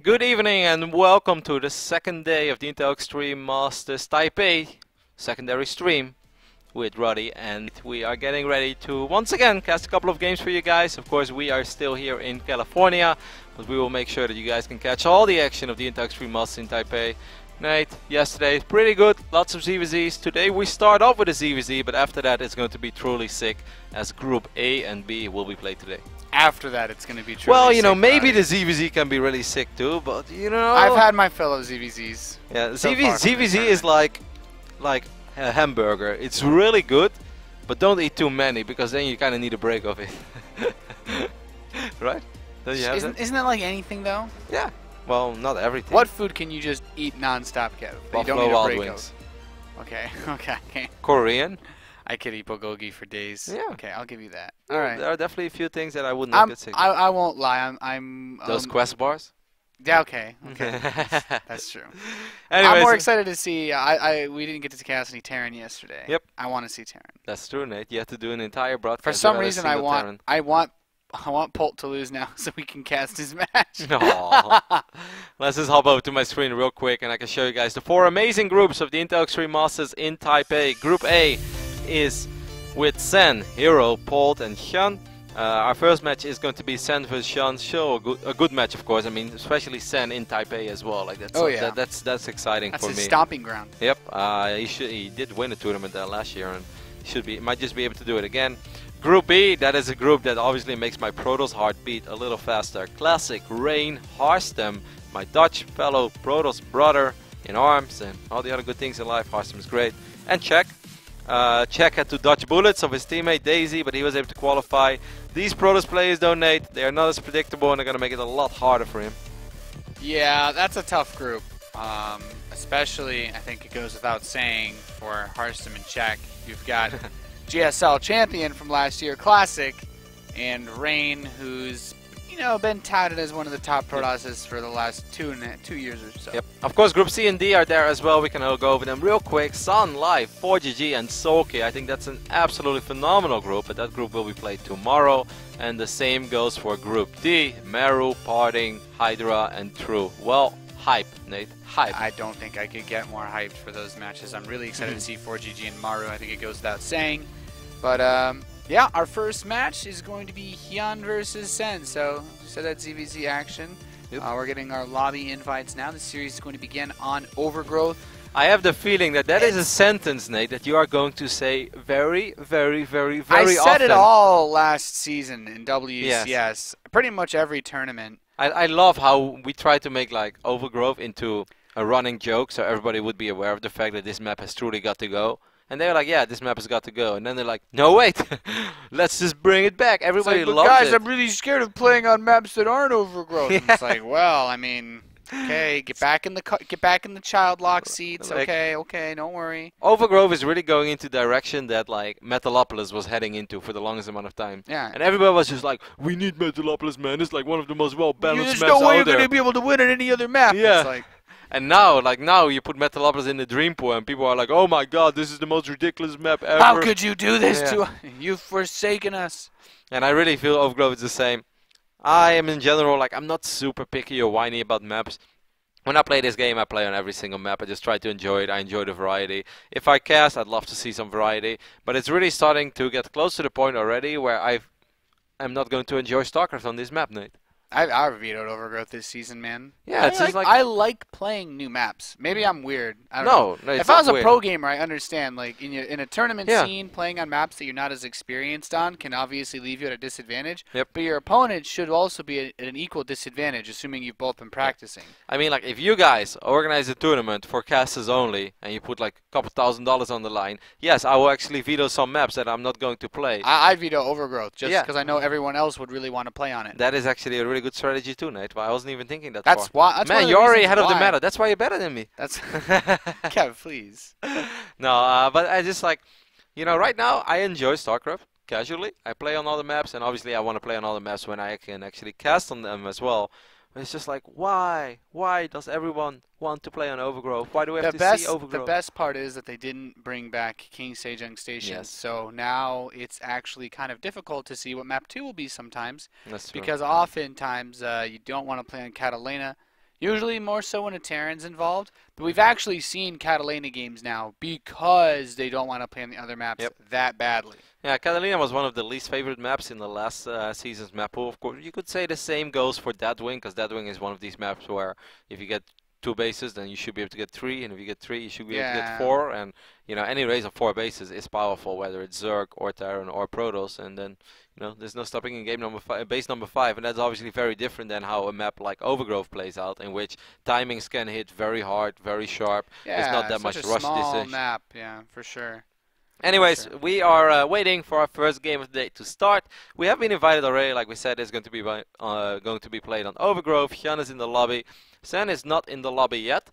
Good evening and welcome to the second day of the Intel Extreme Masters Taipei secondary stream with Roddy, and we are getting ready to once again cast a couple of games for you guys. Of course, we are still here in California, but we will make sure that you guys can catch all the action of the Intel Extreme Masters in Taipei. Nate, yesterday, pretty good, lots of ZvZs. Today we start off with a ZvZ, but after that it's going to be truly sick, as Group A and B will be played today. After that, it's going to be true. Well, you know, maybe the ZvZ can be really sick too, but you know. I've had my fill of ZvZs. Yeah, ZvZ is like a hamburger. It's really good, but don't eat too many because then you kind of need a break of it. Right? Don't you have that? Isn't that like anything though? Yeah. Well, not everything. What food can you just eat non-stop, Kev? Buffalo Wild Wings. Okay, okay. Korean. I could eat bulgogi for days. Yeah. Okay, I'll give you that. All right. There are definitely a few things that I would not get sick of. I won't lie. I'm Those Quest bars? Yeah, okay. That's true. Anyways, I'm more excited to see. We didn't get to cast any Terran yesterday. Yep. I want to see Terran. That's true, Nate. You have to do an entire broadcast. For some without a reason, single Terran. I want Polt to lose now so we can cast his match. Aww. Let's just hop over to my screen real quick and I can show you guys the four amazing groups of the Intel Extreme Masters in Taipei. Group A is with Sen, Hero, Polt, and HyuN. Our first match is going to be Sen vs HyuN. Show a good match, of course. I mean, especially Sen in Taipei as well. Like that's that's exciting for me. That's his stomping ground. Yep. He did win a tournament there last year, and might just be able to do it again. Group B, that is a group that obviously makes my Protoss heart beat a little faster. Classic, Rain, Harstem, my Dutch fellow Protoss brother in arms, and all the other good things in life. Harstem is great. And Czech. Czech had to dodge bullets of his teammate Daisy, but he was able to qualify. These Protoss players, though, Nate, they are not as predictable, and they're going to make it a lot harder for him. Yeah, that's a tough group. Especially, I think it goes without saying, for Harstem and Czech. You've got GSL champion from last year, Classic, and Rain, who's been touted as one of the top Protosses for the last 2 years or so. Yep. Of course, Group C and D are there as well. We can all go over them real quick. Sun, Live, 4GG, and Soulkey. I think that's an absolutely phenomenal group, but that group will be played tomorrow. And the same goes for Group D. Meru, Parting, Hydra, and True. Well, hype, Nate. Hype. I don't think I could get more hyped for those matches. I'm really excited to see 4GG and Maru. I think it goes without saying. But, yeah, our first match is going to be HyuN versus Sen. So that's ZvZ action. Yep. We're getting our lobby invites now. The series is going to begin on Overgrowth. I have the feeling that is a sentence, Nate, that you are going to say very, very, very, very often. I said it all last season in WCS. Yes. Pretty much every tournament. I love how we try to make like Overgrowth into a running joke, so everybody would be aware of the fact that this map has truly got to go. And they're like, yeah, this map has got to go. And then they're like, no, wait, let's just bring it back. Everybody loves guys, it. I'm really scared of playing on maps that aren't Overgrowth. Yeah. It's like, well, I mean, okay, get back in the child lock seats. Like, okay, don't worry. Overgrowth is really going into direction that like Metalopolis was heading into for the longest amount of time. Yeah. And everybody was just like, we need Metalopolis, man. It's like one of the most well-balanced maps out there. There's no way you're going to be able to win at any other map. Yeah. It's like, and now you put Metalopolis in the Dream Pool, and people are like, oh my god, this is the most ridiculous map ever. How could you do this to us? You've forsaken us. And I really feel Overgrowth is the same. I am in general, like, I'm not super picky or whiny about maps. When I play this game, I play on every single map. I just try to enjoy it. I enjoy the variety. If I cast, I'd love to see some variety. But it's really starting to get close to the point already where I'm not going to enjoy StarCraft on this map, Nate. I vetoed Overgrowth this season, man. Yeah, it's just like I like playing new maps. Maybe I'm weird. I don't know. No, if I was a pro gamer, I understand. Like in a tournament scene, playing on maps that you're not as experienced on can obviously leave you at a disadvantage. Yep. But your opponent should also be at an equal disadvantage, assuming you've both been practicing. I mean, like, if you guys organize a tournament for casters only, and you put like a couple $1,000s on the line, yes, I will actually veto some maps that I'm not going to play. I veto Overgrowth just because I know everyone else would really want to play on it. That is actually a really good strategy too, Nate. But I wasn't even thinking that That's far. why. Man, you're already ahead of the meta. That's why you're better than me. That's Kev, please. No, but I just like, right now I enjoy StarCraft casually. I play on all the maps, and obviously I want to play on all the maps when I can actually cast on them as well. But it's just like, why? Why does everyone want to play on Overgrowth? Why do we have to see Overgrowth? The best part is that they didn't bring back King Sejong Station. Yes. So now it's actually kind of difficult to see what map 2 will be sometimes. That's true. Because oftentimes you don't want to play on Catalina. Usually more so when a Terran's involved, but we've actually seen Catalina games now because they don't want to play on the other maps that badly. Yeah, Catalina was one of the least favorite maps in the last season's map pool. Of course, you could say the same goes for Deadwing, because Deadwing is one of these maps where if you get 2 bases, then you should be able to get 3, and if you get 3, you should be able to get 4, and you know, any race of 4 bases is powerful, whether it's Zerg or Terran or Protoss, and then you know, there's no stopping in game number 5, base number 5, and that's obviously very different than how a map like Overgrowth plays out, in which timings can hit very hard, very sharp. Yeah, there's not that much rush small decision. map, yeah, for sure. Anyways, we are waiting for our first game of the day to start. We have been invited already, like we said, it's going to be played on Overgrowth. HyuN is in the lobby. Sen is not in the lobby yet.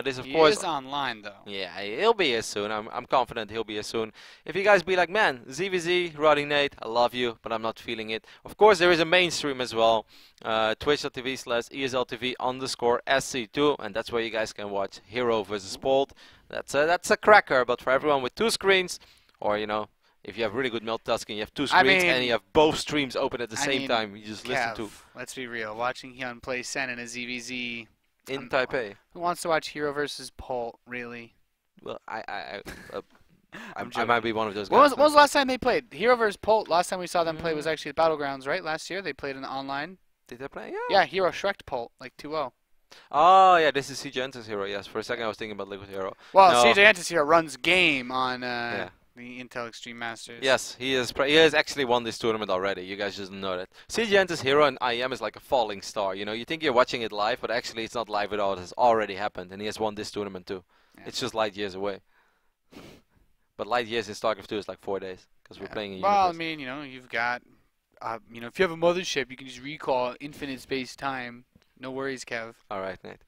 This, of course, he is online though. Yeah, he'll be here soon. I'm confident he'll be here soon. If you guys be like, man, ZvZ, Roddy Nate, I love you, but I'm not feeling it. Of course, there is a mainstream as well. Twitch.tv/ESL_TV_SC2, and that's where you guys can watch Hero versus Polt. That's a cracker, but for everyone with 2 screens, or you know, if you have really good multitasking, you have 2 screens and you have both streams open at the same time. You just listen to. Let's be real. Watching HyuN play Sen in a ZvZ in Taipei. Who wants to watch Hero versus Polt? Really? Well, I might be one of those guys. When was the last time they played? Hero versus Polt. Last time we saw them play was actually at Battlegrounds, right? Last year they played in the online. Did they play? Yeah, Hero shreked Polt like 2-0. Oh yeah, this is CJ Enter's Hero. Yes, for a second I was thinking about Liquid Hero. Well, no. CJ Enter's Hero runs game on the Intel Extreme Masters. Yes, he has actually won this tournament already. You guys just know that. CJ Enter's Hero in IEM is like a falling star. You know, you think you're watching it live, but actually it's not live at all. It has already happened, and he has won this tournament too. Yeah. It's just light years away. But light years in StarCraft II is like 4 days because we're playing in Well, universe. I mean, you know, you've got, you know, if you have a mothership, you can just recall infinite space time. No worries, Kev. All right, Nate.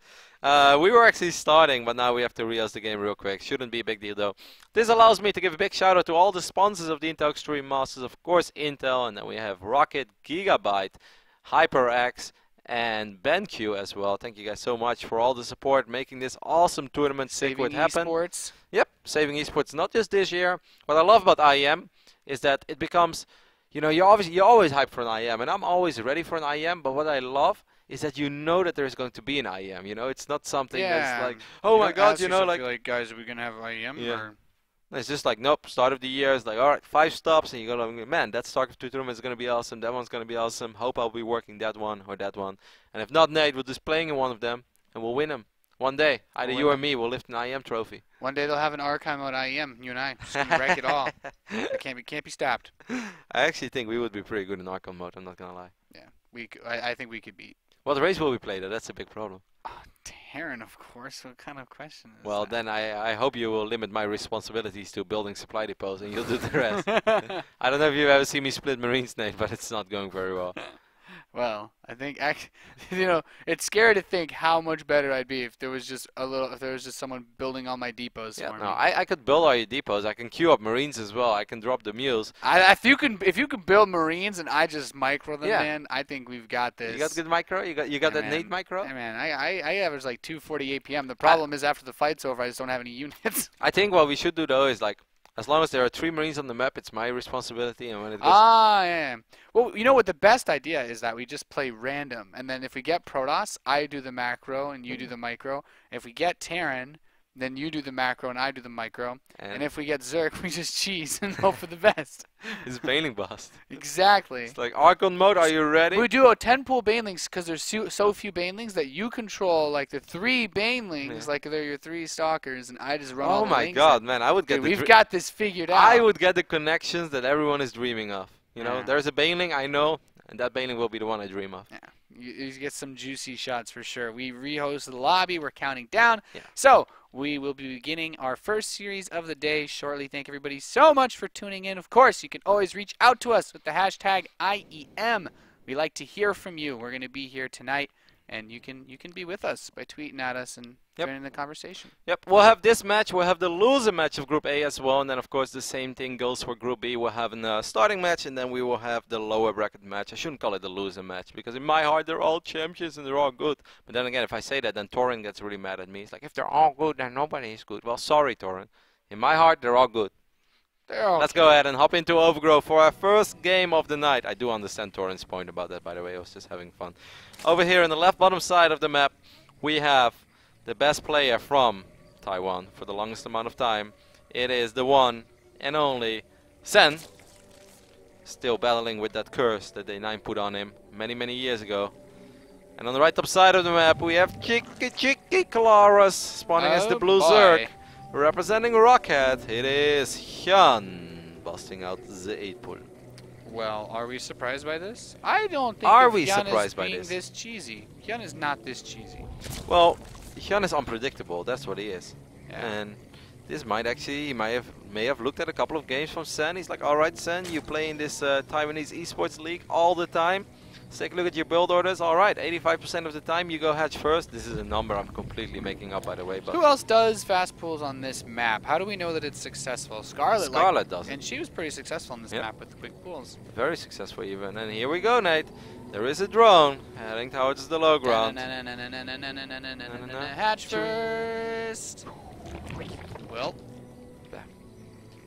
We were actually starting, but now we have to rehost the game real quick. Shouldn't be a big deal, though. This allows me to give a big shout-out to all the sponsors of the Intel Extreme Masters. Of course, Intel, and then we have Rocket, Gigabyte, HyperX, and BenQ as well. Thank you guys so much for all the support, making this awesome tournament happen. Esports. Yep, saving esports, not just this year. What I love about IEM is that it becomes, you know, you're always hyped for an IEM, and I'm always ready for an IEM, but what I love is that you know that there's going to be an IEM. You know, it's not something that's like, oh my God, you know, like guys, are we gonna have IEM? Yeah. Or? It's just like, nope. Start of the year is like, all right, 5 stops, and you go, like, man, that StarCraft II tournament is gonna be awesome. That one's gonna be awesome. Hope I'll be working that one or that one. And if not, Nate, we'll just playing in one of them, and we'll win them one day. Either you or me will lift an IEM trophy. One day they'll have an archive mode IEM. You and I just gonna wreck it all. It can't be stopped. I actually think we would be pretty good in archive mode. I'm not gonna lie. Yeah, I think we could beat. What race will we play though? That's a big problem. Terran, of course. What kind of question is Well, that? then I hope you will limit my responsibilities to building supply depots, and you'll do the rest. I don't know if you've ever seen me split Marines, Nate, but it's not going very well. Well, I think you know, it's scary to think how much better I'd be if there was just someone building all my depots for me. No, I could build all your depots. I can queue up Marines as well. I can drop the mules. If you can build Marines and I just micro them, man, I think we've got this. You got good micro? You got that Nate micro? Yeah, man, I average like 240 APM. The problem is after the fight's over, I just don't have any units. I think what we should do though is like, as long as there are 3 Marines on the map, it's my responsibility. And when it goes yeah. Well, you know what? The best idea is that we just play random, and then if we get Protoss, I do the macro and you do the micro. If we get Terran, then you do the macro and I do the micro. And if we get Zerg, we just cheese and hope for the best. It's Baneling Blast. Exactly. It's like Archon mode. Are you ready? We do a 10-pool Banelings because there's so few Banelings that you control like the 3 Banelings, like they're your 3 stalkers, and I just run all the my links. God, man! I would get. Dude, we've got this figured out. I would get the connections that everyone is dreaming of. You know, Yeah. there's a Baneling I know, and that Baneling will be the one I dream of. Yeah. You get some juicy shots for sure. We rehost the lobby. We're counting down. Yeah. So we will be beginning our first series of the day shortly. Thank everybody so much for tuning in. Of course, you can always reach out to us with the hashtag IEM. We like to hear from you. We're going to be here tonight, and you can be with us by tweeting at us and joining the conversation. Yep, we'll have this match. We'll have the loser match of Group A as well, and then of course the same thing goes for Group B. We'll have a starting match, and then we will have the lower bracket match. I shouldn't call it the loser match because in my heart they're all champions and they're all good. But then again, if I say that, then Torin gets really mad at me. It's like, if they're all good, then nobody is good. Well, sorry, Torin. In my heart, they're all good. Let's go ahead and hop into Overgrowth for our first game of the night. I do understand Torin's point about that, by the way. I was just having fun. Over here on the left bottom side of the map, we have the best player from Taiwan for the longest amount of time. It is the one and only Sen. Still battling with that curse that Day9 put on him many years ago. And on the right top side of the map we have Cheeky Claras spawning as the blue Zerg. Representing Rocket, it is HyuN busting out the 8-pull. Well, are we surprised by this? I don't think HyuN is being this cheesy. HyuN is not this cheesy. Well, HyuN is unpredictable, that's what he is. Yeah. And this might actually, he may have looked at a couple of games from Sen. He's like, alright Sen, you play in this Taiwanese esports league all the time. Let's take a look at your build orders. Alright, 85% of the time you go hatch first. This is a number I'm completely making up, by the way. But who else does fast pulls on this map? How do we know that it's successful? Scarlet does it. And she was pretty successful on this map with the quick pulls. Very successful even. And here we go, Nate. There is a drone heading towards the low ground. Hatch first. Well.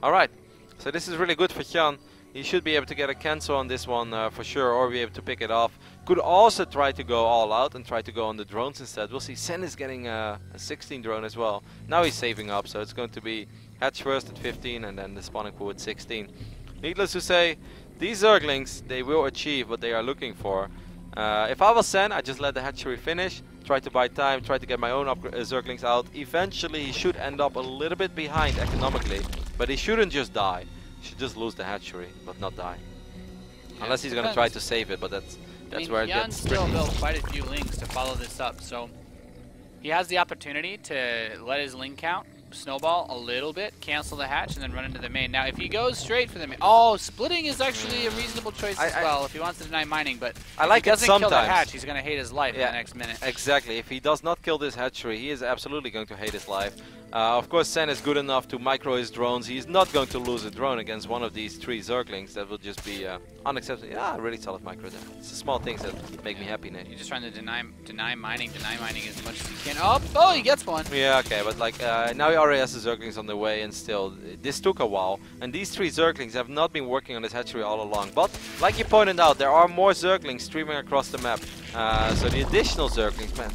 Alright, so this is really good for HyuN. He should be able to get a cancel on this one for sure, or be able to pick it off. Could also try to go all out and try to go on the drones instead. We'll see. Sen is getting a 16 drone as well. Now he's saving up, so it's going to be hatch first at 15 and then the spawning pool at 16. Needless to say, these Zerglings, they will achieve what they are looking for. If I was Sen, I'd just let the hatchery finish, try to buy time, try to get my own Zerglings out. Eventually he should end up a little bit behind economically, but he shouldn't just die. Should just lose the hatchery, but not die. Yeah, unless he's going to try to save it, but that's where it gets still tricky. built quite a few links to follow this up, so he has the opportunity to let his link count snowball a little bit, cancel the hatch, and then run into the main. Now, if he goes straight for the main, splitting is actually a reasonable choice as well if he wants to deny mining, but I like if he doesn't kill the hatch, sometimes. he's going to hate his life in the next minute. Exactly. If he does not kill this hatchery, he is absolutely going to hate his life. Of course, Sen is good enough to micro his drones. He's not going to lose a drone against one of these 3 Zerglings. That will just be unacceptable. Yeah, really solid micro there. It's the small things that make me happy, Nate. You're just trying to deny mining as much as you can. Oh, he gets one. Yeah, okay, but like now he already has the Zerglings on the way, and still, this took a while. And these 3 Zerglings have not been working on this hatchery all along. But like you pointed out, there are more Zerglings streaming across the map. So the additional Zerglings, man,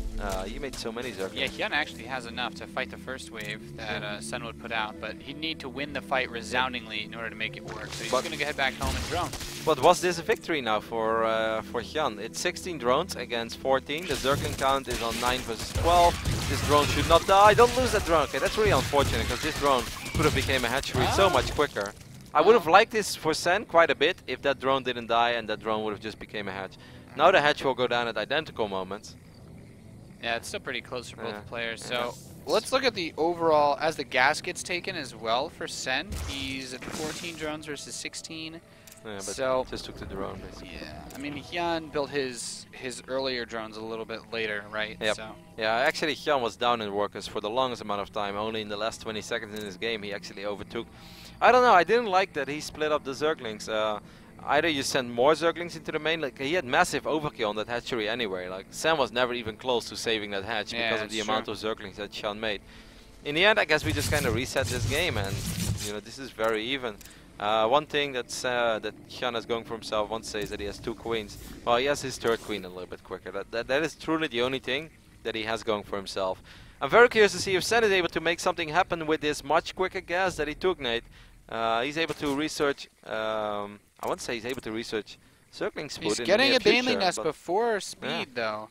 you made so many Zerglings. Yeah, HyuN actually has enough to fight the first wave that Sen would put out, but he'd need to win the fight resoundingly in order to make it work. So he's going to head back home and drone. But was this a victory now for HyuN? It's 16 drones against 14. The Zergling count is on 9 versus 12. This drone should not die. Don't lose that drone. Okay, that's really unfortunate because this drone could have became a hatchery so much quicker. I would have liked this for Sen quite a bit if that drone didn't die and that drone would have just became a hatch. Now the hatch will go down at identical moments. Yeah, it's still pretty close for both players. So let's look at the overall, as the gas gets taken as well for Sen. He's at 14 drones versus 16. Yeah, but so just took the drone basically. Yeah, I mean HyuN built his earlier drones a little bit later, right? Yep. So. Yeah, actually HyuN was down in workers for the longest amount of time. Only in the last 20 seconds in this game he actually overtook. I don't know, I didn't like that he split up the Zerglings. Either you send more Zerglings into the main, like he had massive overkill on that hatchery anyway. Like Sen was never even close to saving that hatch because of the amount of Zerglings that HyuN made. In the end, I guess we just kind of reset this game, and you know this is very even. One thing that HyuN is going for himself, one says that he has 2 queens. Well, he has his 3rd queen a little bit quicker. That is truly the only thing that he has going for himself. I'm very curious to see if Sen is able to make something happen with this much quicker gas that he took, Nate. He's able to research. I wouldn't say he's able to research Zergling Spoot. He's getting a Baneling nest before speed, though.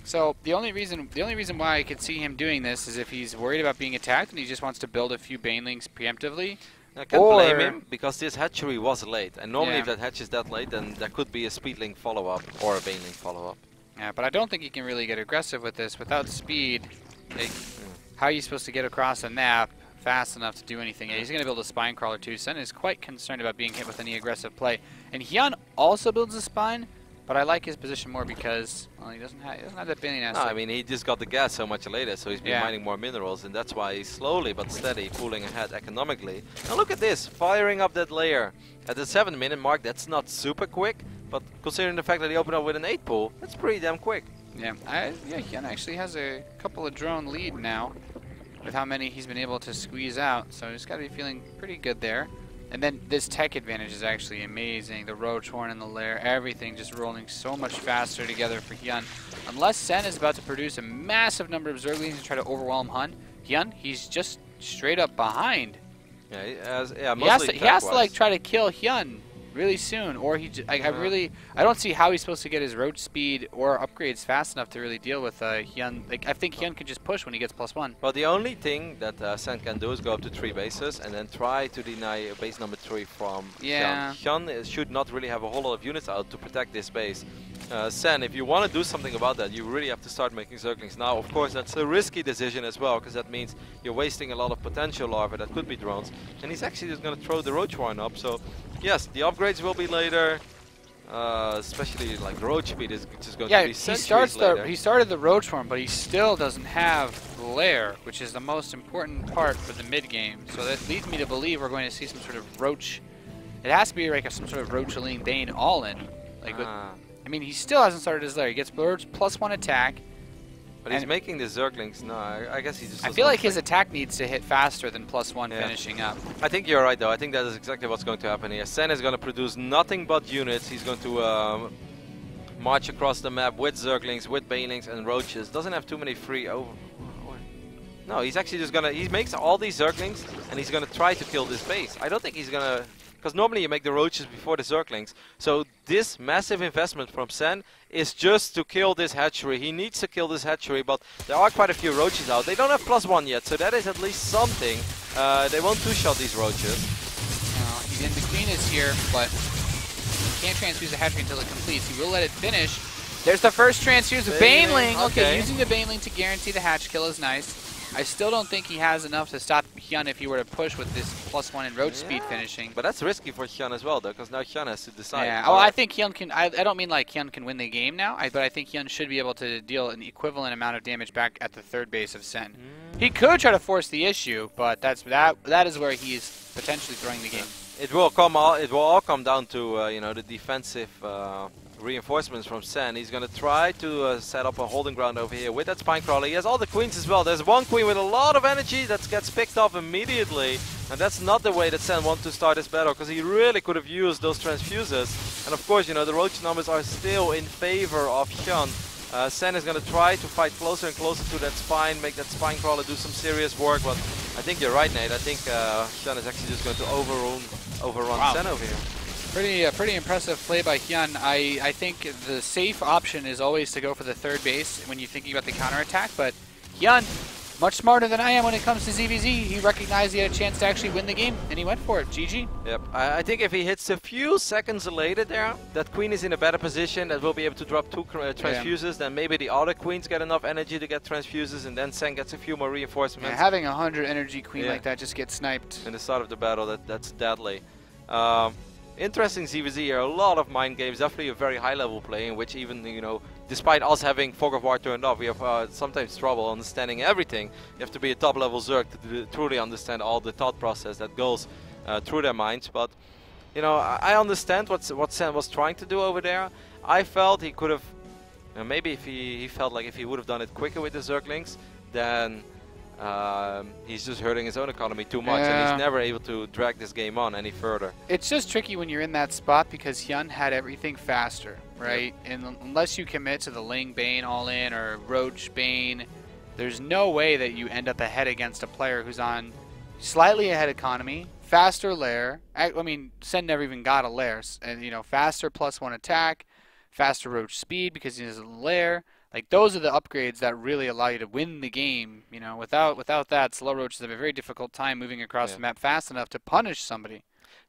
So the only reason why I could see him doing this is if he's worried about being attacked and he just wants to build a few Banelings preemptively. I can't blame him because this hatchery was late, and normally if that hatch is that late, then there could be a Speedling follow-up or a Baneling follow-up. Yeah, but I don't think he can really get aggressive with this without speed. Like, how are you supposed to get across a map fast enough to do anything? Yeah, he's going to build a spine crawler too. Sen is quite concerned about being hit with any aggressive play. And HyuN also builds a spine, but I like his position more because, well, he doesn't have that Baneling nest. No, I mean, he just got the gas so much later, so he's been mining more minerals, and that's why he's slowly but steady pulling ahead economically. Now look at this, firing up that layer. At the 7-minute mark, that's not super quick, but considering the fact that he opened up with an 8 pull, that's pretty damn quick. Yeah, HyuN actually has a couple of drone lead now with how many he's been able to squeeze out, so he's got to be feeling pretty good there. And then this tech advantage is actually amazing. The Roach Horn and the Lair, everything just rolling so much faster together for HyuN. Unless Sen is about to produce a massive number of Zerglings and try to overwhelm HyuN, he's just straight up behind. Yeah, He has to like try to kill HyuN really soon, or I don't see how he's supposed to get his roach speed or upgrades fast enough to really deal with HyuN. Like I think HyuN can just push when he gets +1. Well, the only thing that Sen can do is go up to 3 bases and then try to deny base number 3 from HyuN. HyuN should not really have a whole lot of units out to protect this base. Sen, if you want to do something about that, you really have to start making Zerglings. Now, of course, that's a risky decision as well, because that means you're wasting a lot of potential larvae that could be drones. And he's actually just going to throw the Roach Horn up. So, yes, the upgrades will be later. Especially like the Roach speed is just going to be centuries later. He started the Roach Horn, but he still doesn't have the Lair, which is the most important part for the mid game. So that leads me to believe we're going to see some sort of Roach. It has to be like some sort of Roach-Aline Bane all-in. Like I mean, he still hasn't started his Lair. He gets +1 attack. But he's making the Zerglings. No, I guess he just. I feel like his attack needs to hit faster than +1 finishing up. I think you're right, though. I think that is exactly what's going to happen here. Sen is going to produce nothing but units. He's going to march across the map with Zerglings, with Banelings, and Roaches. Doesn't have too many free over. No, he's actually just gonna. He makes all these Zerglings, and he's gonna try to kill this base. I don't think he's gonna. Because normally you make the Roaches before the Zerglings. So this massive investment from Sen is just to kill this hatchery. He needs to kill this hatchery, but there are quite a few Roaches out. They don't have +1 yet, so that is at least something. They won't two-shot these Roaches. And the Queen is here, but he can't transfuse the hatchery until it completes. He will let it finish. There's the first transfuse of Baneling. Okay, using the Baneling to guarantee the hatch kill is nice. I still don't think he has enough to stop HyuN if he were to push with this +1 and Roach speed finishing. But that's risky for HyuN as well, though, because now HyuN has to decide. Yeah, well, I think HyuN can. I don't mean like HyuN can win the game now, but I think HyuN should be able to deal an equivalent amount of damage back at the 3rd base of Sen. He could try to force the issue, but that is where he is potentially throwing the game. It will all come down to you know, the defensive reinforcements from Sen. He's going to try to set up a holding ground over here with that Spine Crawler. He has all the queens as well. There's one queen with a lot of energy that gets picked off immediately. And that's not the way that Sen wants to start this battle, because he really could have used those transfuses. And of course, you know, the Roach numbers are still in favor of HyuN. Sen is going to try to fight closer and closer to that spine, make that Spine Crawler do some serious work. But I think you're right, Nate. I think HyuN is actually just going to overrun Sen over here. Pretty impressive play by HyuN. I think the safe option is always to go for the 3rd base when you're thinking about the counterattack, but HyuN, much smarter than I am when it comes to ZvZ. He recognized he had a chance to actually win the game, and he went for it. GG. Yep. I think if he hits a few seconds later there, that queen is in a better position, that will be able to drop 2 transfuses, then maybe the other queens get enough energy to get transfuses, and then Sen gets a few more reinforcements. Yeah, having a 100 energy queen like that just gets sniped. In the start of the battle, that's deadly. Interesting ZvZ here, a lot of mind games, definitely a very high level play in which even, you know, despite us having Fog of War turned off, we have sometimes trouble understanding everything. You have to be a top level Zerg to truly understand all the thought process that goes through their minds. But, you know, I understand what Sen was trying to do over there. I felt he could have, you know, maybe if he felt like if he would have done it quicker with the Zerglings, then he's just hurting his own economy too much, and he's never able to drag this game on any further. It's just tricky when you're in that spot because HyuN had everything faster, right? Yep. And unless you commit to the Ling Bane all-in or Roach Bane, there's no way that you end up ahead against a player who's on slightly ahead economy, faster Lair. I mean, Sen never even got a Lair, and you know, faster +1 attack, faster Roach speed because he has a Lair. Like, those are the upgrades that really allow you to win the game. You know, without that, slow Roaches have a very difficult time moving across the map fast enough to punish somebody.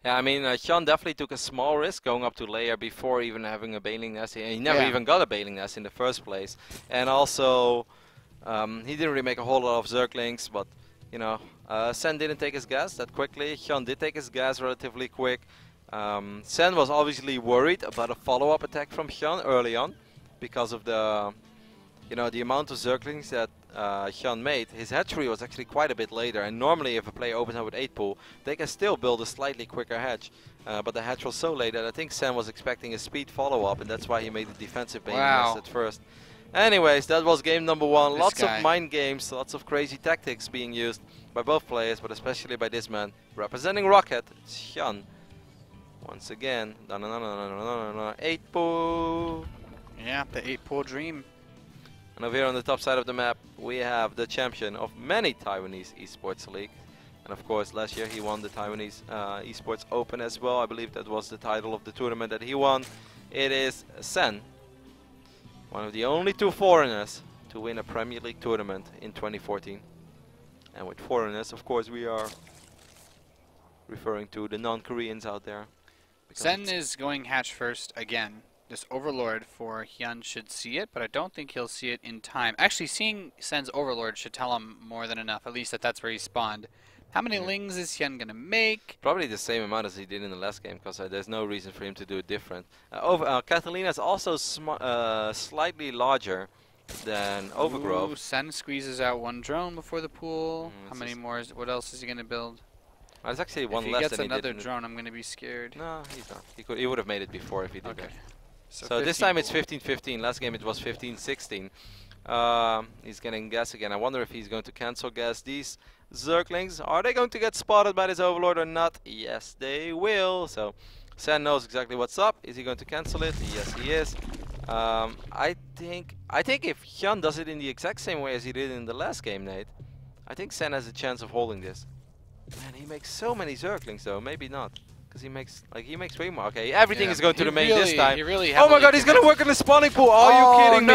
Yeah, I mean, HyuN definitely took a small risk going up to Lair before even having a Baneling Nest. He never even got a Baneling Nest in the first place. And also, he didn't really make a whole lot of Zerglings, but, you know, Sen didn't take his gas that quickly. HyuN did take his gas relatively quick. Sen was obviously worried about a follow-up attack from HyuN early on because of the, you know, the amount of Zerglings that HyuN made. His hatchery was actually quite a bit later, and normally if a player opens up with 8 pool, they can still build a slightly quicker hatch. But the hatch was so late that I think Sen was expecting a speed follow-up, and that's why he made the defensive Baneling Nest at first. Anyways, that was game number 1. This Lots guy. of mind games, lots of crazy tactics being used by both players, but especially by this man representing Rocket. It's HyuN. Once again, 8-pool. Yeah, the 8-pool dream. And over here on the top side of the map, we have the champion of many Taiwanese esports leagues. And of course, last year he won the Taiwanese Esports Open as well. I believe that was the title of the tournament that he won. It is Sen, one of the only 2 foreigners to win a Premier League tournament in 2014. And with foreigners, of course, we are referring to the non-Koreans out there. Sen is going hatch first again. This Overlord for HyuN should see it, but I don't think he'll see it in time. Actually, seeing Sen's Overlord should tell him more than enough, at least that's where he spawned. How many lings is HyuN gonna make? Probably the same amount as he did in the last game, because there's no reason for him to do it different. Catalina is also slightly larger than Overgrove. Ooh, Sen squeezes out 1 drone before the pool. How many more? What else is he gonna build? There's actually one if he less gets than he did. another drone, I'm gonna be scared. No, he's not. He would have made it before if he did Okay. that. So this time it's 15-15. Last game it was 15-16. He's getting gas again. I wonder if he's going to cancel gas. These Zerglings, are they going to get spotted by this Overlord or not? Yes, they will. So Sen knows exactly what's up. Is he going to cancel it? Yes, he is. I think if HyuN does it in the exact same way as he did in the last game, Nate, I think Sen has a chance of holding this. Man, he makes so many Zerglings though. Maybe not. Because he makes way more. Okay, everything is going to the main this time. Oh my god, he's going to work in the spawning pool. Are you kidding me?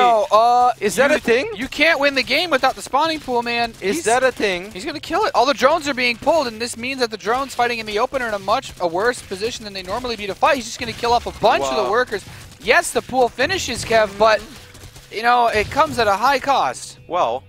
Is that a thing? You can't win the game without the spawning pool, man. Is that a thing? He's going to kill it. All the drones are being pulled, and this means that the drones fighting in the open are in a much worse position than they normally be to fight. He's just going to kill off a bunch of the workers. Yes, the pool finishes, Kev, but, you know, it comes at a high cost. Well,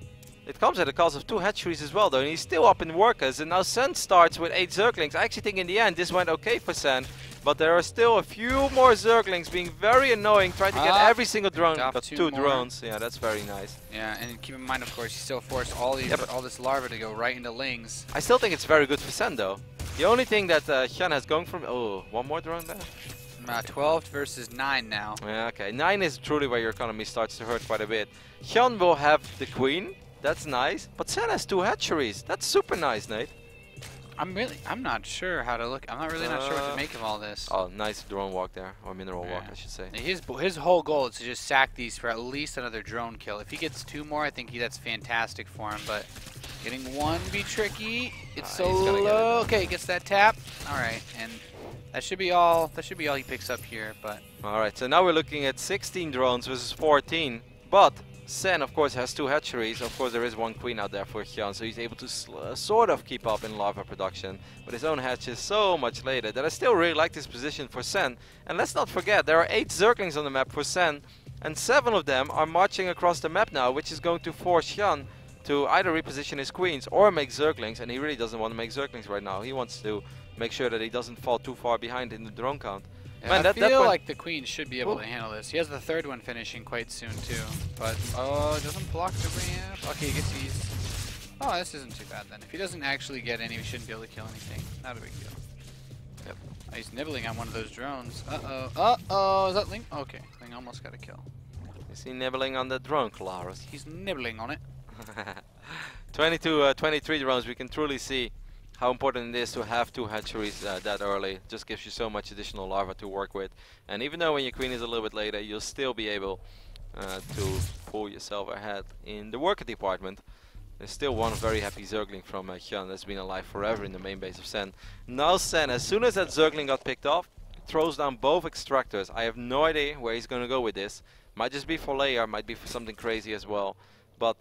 it comes at a cost of 2 hatcheries as well, though, and he's still up in workers. And now Sen starts with 8 Zerglings. I actually think in the end this went okay for Sen, but there are still a few more Zerglings being very annoying, trying to get every single drone. Got 2 drones. Yeah, that's very nice. Yeah, and keep in mind, of course, you still force all this larva to go right into lings. I still think it's very good for Sen, though. The only thing that HyuN has going from... Oh, 1 more drone there? 12 versus 9 now. Yeah, okay. 9 is truly where your economy starts to hurt quite a bit. HyuN will have the Queen. That's nice, but Sen has 2 hatcheries. That's super nice, Nate. I'm not sure how to look. I'm not really not sure what to make of all this. Oh, nice drone walk there, or mineral walk, I should say. His whole goal is to just sack these for at least another drone kill. If he gets 2 more, I think that's fantastic for him. But getting 1 be tricky. It's so low. Okay, he gets that tap. All right, and that should be all. That should be all he picks up here. But all right, so now we're looking at 16 drones versus 14, but Sen, of course, has 2 hatcheries. Of course, there is 1 queen out there for HyuN, so he's able to sort of keep up in larva production. But his own hatch is so much later that I still really like this position for Sen. And let's not forget, there are 8 Zerglings on the map for Sen, and 7 of them are marching across the map now, which is going to force HyuN to either reposition his queens or make Zerglings. And he really doesn't want to make Zerglings right now. He wants to make sure that he doesn't fall too far behind in the drone count. Yeah, man, I feel like the queen should be able to handle this. He has the 3rd one finishing quite soon too. But, oh, it doesn't block the ramp. Okay, he gets these. Oh, this isn't too bad then. If he doesn't actually get any, we shouldn't be able to kill anything. Not a big deal. Yep. Oh, he's nibbling on one of those drones. Uh-oh. Uh-oh, is that Ling? Okay, Ling almost got a kill. Is he nibbling on the drone, Claros? He's nibbling on it. 23 drones, we can truly see how important it is to have 2 hatcheries that early. Just gives you so much additional larva to work with. And even though when your queen is a little bit later, you'll still be able to pull yourself ahead in the worker department. There's still 1 very happy Zergling from HyuN that's been alive forever in the main base of Sen. Now Sen, as soon as that Zergling got picked off, throws down both extractors. I have no idea where he's going to go with this. Might just be for layer, might be for something crazy as well. But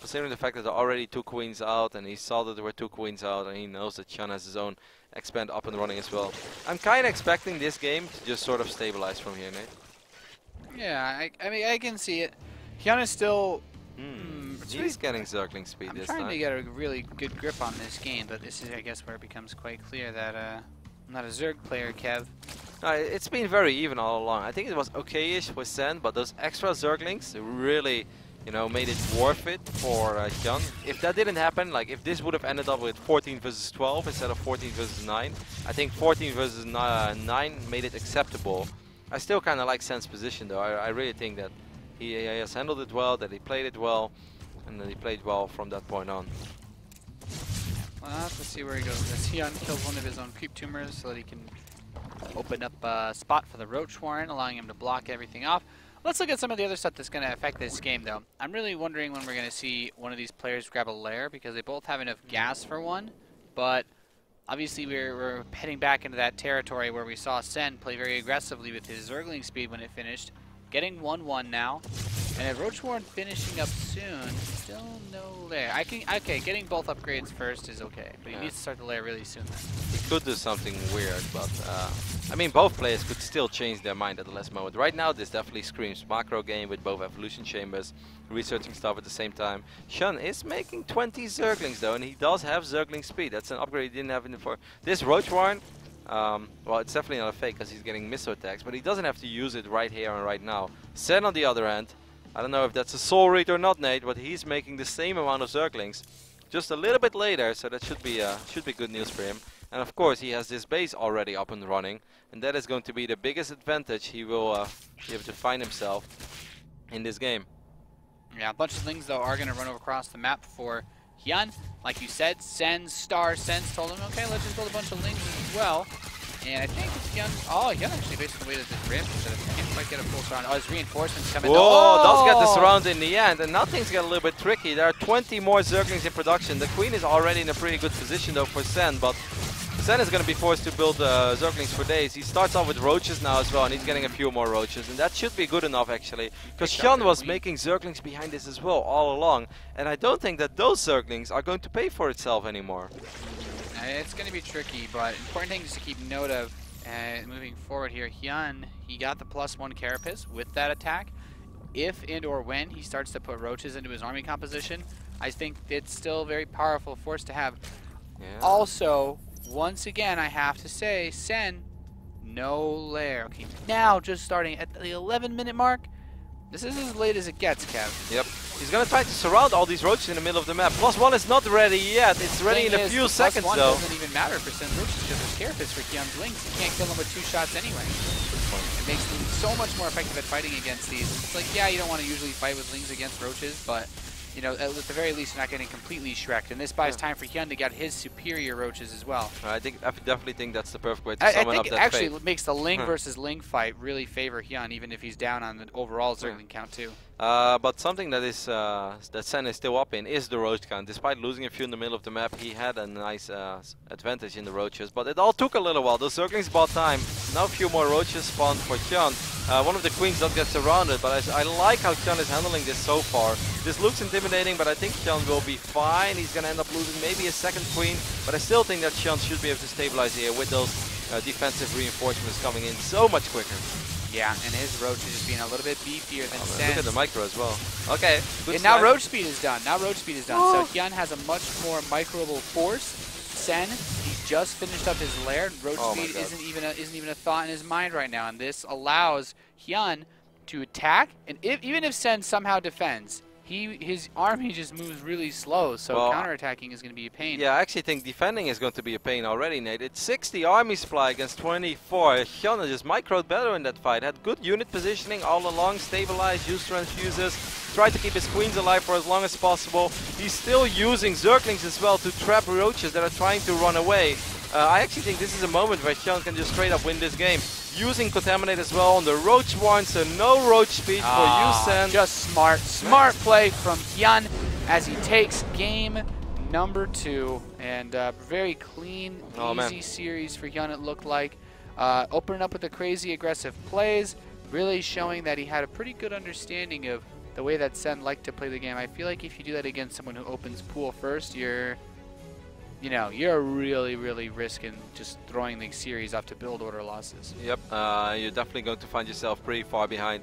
considering the fact that there are already 2 queens out, and he saw that there were 2 queens out, and he knows that HyuN has his own expand up and running as well. I'm kind of expecting this game to just sort of stabilize from here, Nate. Yeah, I mean, I can see it. HyuN is still... He's getting Zergling speed this time. I'm trying to get a really good grip on this game, but this is, I guess, where it becomes quite clear that I'm not a Zerg player, Kev. It's been very even all along. I think it was okay-ish with Sen, but those extra Zerglings really... you know, made it worth it for HyuN. If that didn't happen, like if this would have ended up with 14 versus 12 instead of 14 versus 9, I think 14 versus 9 made it acceptable. I still kind of like Sen's position though. I really think that he has handled it well, that he played it well, and that he played well from that point on. Well, let's see where he goes. As HyuN kills one of his own creep tumors so that he can open up a spot for the Roach Warren, allowing him to block everything off. Let's look at some of the other stuff that's going to affect this game, though. I'm really wondering when we're going to see one of these players grab a lair, because they both have enough gas for one, but obviously we're heading back into that territory where we saw Sen play very aggressively with his Zergling speed when it finished. Getting 1-1 now. And if Roach Warren finishing up soon, still no lair. Okay, getting both upgrades first is okay, but he needs to start the lair really soon then. He could do something weird, but I mean, both players could still change their mind at the last moment. Right now, this definitely screams macro game with both evolution chambers, researching stuff at the same time. HyuN is making 20 Zerglings though, and he does have Zergling speed. That's an upgrade he didn't have in the before. This Roach Warren, well, it's definitely not a fake because he's getting missile attacks, but he doesn't have to use it right here and right now. Sen on the other hand, I don't know if that's a soul read or not, Nate, but he's making the same amount of Zerglings just a little bit later, so that should be good news for him. And of course, he has this base already up and running, and that is going to be the biggest advantage he will be able to find himself in this game. Yeah, a bunch of things though are going to run across the map for HyuN. Like you said, Sen's told him, okay, let's just build a bunch of lings as well. And I think it's HyuN actually basically waited this ramp instead of can't quite get a full surround. Oh, his reinforcements coming. Whoa, does get the surround in the end, and now things get a little bit tricky. There are 20 more Zerglings in production. The Queen is already in a pretty good position though for Sen, but Sen is going to be forced to build Zerglings for days. He starts off with Roaches now as well, and he's getting a few more Roaches, and that should be good enough actually, because HyuN was making Zerglings behind this as well all along, and I don't think that those Zerglings are going to pay for itself anymore. It's going to be tricky, but important things to keep note of. Moving forward here, HyuN, he got the +1 Carapace with that attack. If and or when he starts to put Roaches into his army composition, I think it's still a very powerful force to have. Yeah. Also, once again, I have to say, Sen, no lair. Okay, now just starting at the 11-minute mark. This is as late as it gets, Kev. Yep. He's going to try to surround all these Roaches in the middle of the map. +1 is not ready yet. It's ready in a few seconds, though. +1 doesn't even matter for Sen's Roaches because there's Carapace for HyuN's Lings. He can't kill them with 2 shots anyway. It makes them so much more effective at fighting against these. It's like, yeah, you don't want to usually fight with Lings against Roaches, but you know, at the very least, you're not getting completely Shrek'd, and this buys time for HyuN to get his superior Roaches as well. I definitely think that's the perfect way to summon up that I think it actually makes the Ling versus Ling fight really favor HyuN, even if he's down on the overall Zergling count too. But something that is that Sen is still up in is the Roach count. Despite losing a few in the middle of the map, he had a nice advantage in the Roaches, but it all took a little while. The Zerglings bought time. Now a few more Roaches spawned for HyuN. One of the Queens does get surrounded, but I like how HyuN is handling this so far. This looks intimidating, but I think HyuN will be fine. He's going to end up losing maybe a second Queen, but I still think that HyuN should be able to stabilize here with those defensive reinforcements coming in so much quicker. Yeah, and his Roach is just being a little bit beefier than Sen. Look at the micro as well. Okay, and now Roach speed is done. So HyuN has a much more microable force. Sen, he just finished up his lair. Roach speed isn't even a thought in his mind right now, and this allows HyuN to attack. And even if Sen somehow defends, his army just moves really slow, so counterattacking is going to be a pain. Yeah, I actually think defending is going to be a pain already, Nate. It's 60 army supply against 24. HyuN just microed better in that fight. Had good unit positioning all along, stabilized, used transfuses, tried to keep his Queens alive for as long as possible. He's still using Zerglings as well to trap Roaches that are trying to run away. I actually think this is a moment where HyuN can just straight up win this game. Using Contaminate as well on the Roach Warren, so no Roach speed for you, Sen. Just smart play from HyuN as he takes game number 2. And very clean, easy series for HyuN it looked like. Opening up with the crazy aggressive plays, really showing that he had a pretty good understanding of the way that Sen liked to play the game. I feel like if you do that against someone who opens pool first, you're really, really risking just throwing the series off to build order losses. Yep, you're definitely going to find yourself pretty far behind.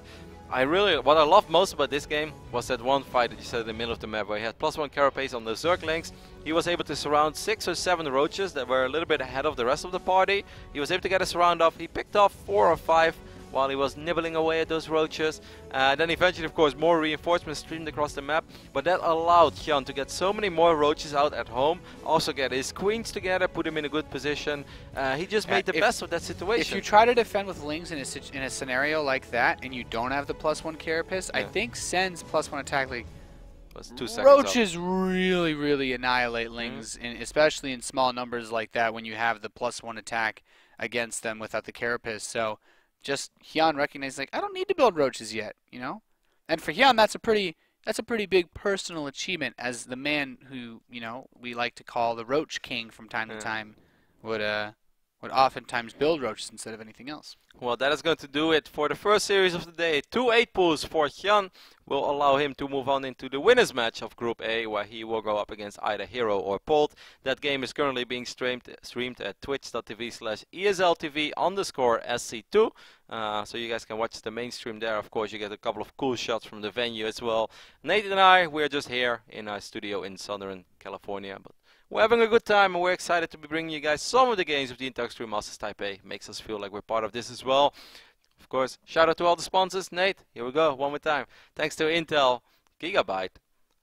What I loved most about this game was that one fight that you said in the middle of the map where he had +1 Carapace on the Zerglings. He was able to surround 6 or 7 Roaches that were a little bit ahead of the rest of the party. He was able to get a surround off. He picked off 4 or 5 while he was nibbling away at those roaches. Then eventually, of course, more reinforcements streamed across the map, but that allowed HyuN to get so many more roaches out at home, also get his queens together, put him in a good position. He just made the best of that situation. If you try to defend with Lings in a scenario like that, and you don't have the +1 carapace, I think Sen's +1 attack league was 2 seconds roaches really annihilate Lings, especially in small numbers like that when you have the +1 attack against them without the carapace. So just HyuN recognized, like, I don't need to build roaches yet, you know? And for HyuN, that's a pretty big personal achievement, as the man who, you know, we like to call the Roach King from time to time would oftentimes build roaches instead of anything else. Well, that is going to do it for the first series of the day. 2 8-pools for HyuN will allow him to move on into the winners match of Group A, where he will go up against either Hero or Polt. That game is currently being streamed at twitch.tv/ESLTV_SC2. So you guys can watch the main stream there. Of course, you get a couple of cool shots from the venue as well. Nate and I, we're just here in our studio in Southern California. But we're having a good time, and we're excited to be bringing you guys some of the games of the Intel Extreme Masters Taipei. Makes us feel like we're part of this as well. Of course, shout out to all the sponsors. Nate, here we go, one more time. Thanks to Intel, Gigabyte,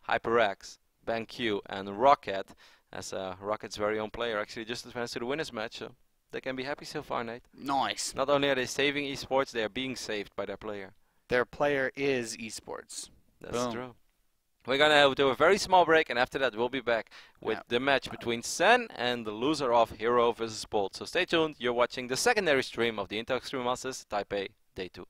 HyperX, BenQ, and Rocket, as Rocket's very own player actually just advanced to the winners match. So they can be happy so far, Nate. Nice. Not only are they saving esports, they are being saved by their player. Their player is esports. That's true. We're going to do a very small break, and after that we'll be back with the match between Sen and the loser of Hero versus Polt. So stay tuned, you're watching the secondary stream of the Intel Extreme Masters Taipei Day 2.